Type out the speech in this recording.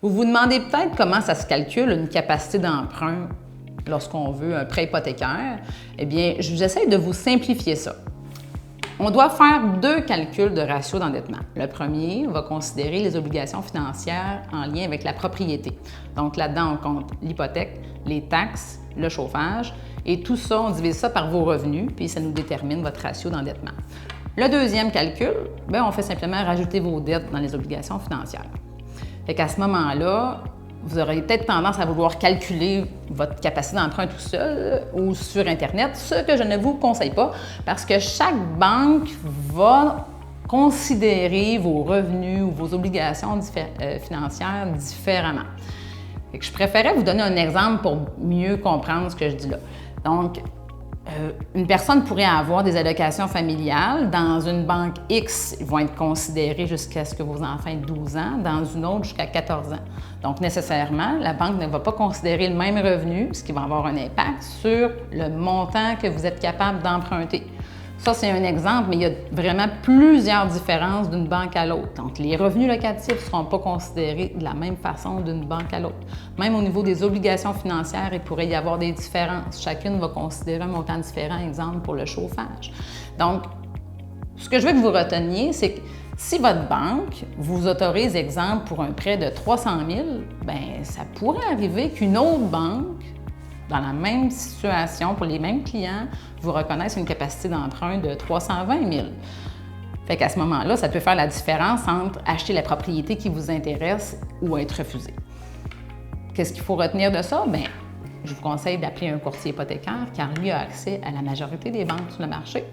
Vous vous demandez peut-être comment ça se calcule une capacité d'emprunt lorsqu'on veut un prêt hypothécaire. Eh bien, j'essaie de vous simplifier ça. On doit faire 2 calculs de ratio d'endettement. Le premier va considérer les obligations financières en lien avec la propriété. Donc là-dedans, on compte l'hypothèque, les taxes, le chauffage, et tout ça, on divise ça par vos revenus, puis ça nous détermine votre ratio d'endettement. Le deuxième calcul, on fait simplement rajouter vos dettes dans les obligations financières. Fait qu'à ce moment-là, vous aurez peut-être tendance à vouloir calculer votre capacité d'emprunt tout seul ou sur Internet, ce que je ne vous conseille pas parce que chaque banque va considérer vos revenus ou vos obligations financières différemment. Fait que je préférais vous donner un exemple pour mieux comprendre ce que je dis là. Donc, une personne pourrait avoir des allocations familiales. Dans une banque X, ils vont être considérés jusqu'à ce que vos enfants aient 12 ans, dans une autre jusqu'à 14 ans. Donc, nécessairement, la banque ne va pas considérer le même revenu, ce qui va avoir un impact sur le montant que vous êtes capable d'emprunter. Ça, c'est un exemple, mais il y a vraiment plusieurs différences d'une banque à l'autre. Donc, les revenus locatifs ne seront pas considérés de la même façon d'une banque à l'autre. Même au niveau des obligations financières, il pourrait y avoir des différences. Chacune va considérer un montant différent, exemple pour le chauffage. Donc, ce que je veux que vous reteniez, c'est que si votre banque vous autorise, exemple, pour un prêt de 300 000, bien, ça pourrait arriver qu'une autre banque, dans la même situation, pour les mêmes clients, vous reconnaissent une capacité d'emprunt de 320 000. Fait qu'à ce moment-là, ça peut faire la différence entre acheter la propriété qui vous intéresse ou être refusé. Qu'est-ce qu'il faut retenir de ça? Bien, je vous conseille d'appeler un courtier hypothécaire car lui a accès à la majorité des banques sur le marché.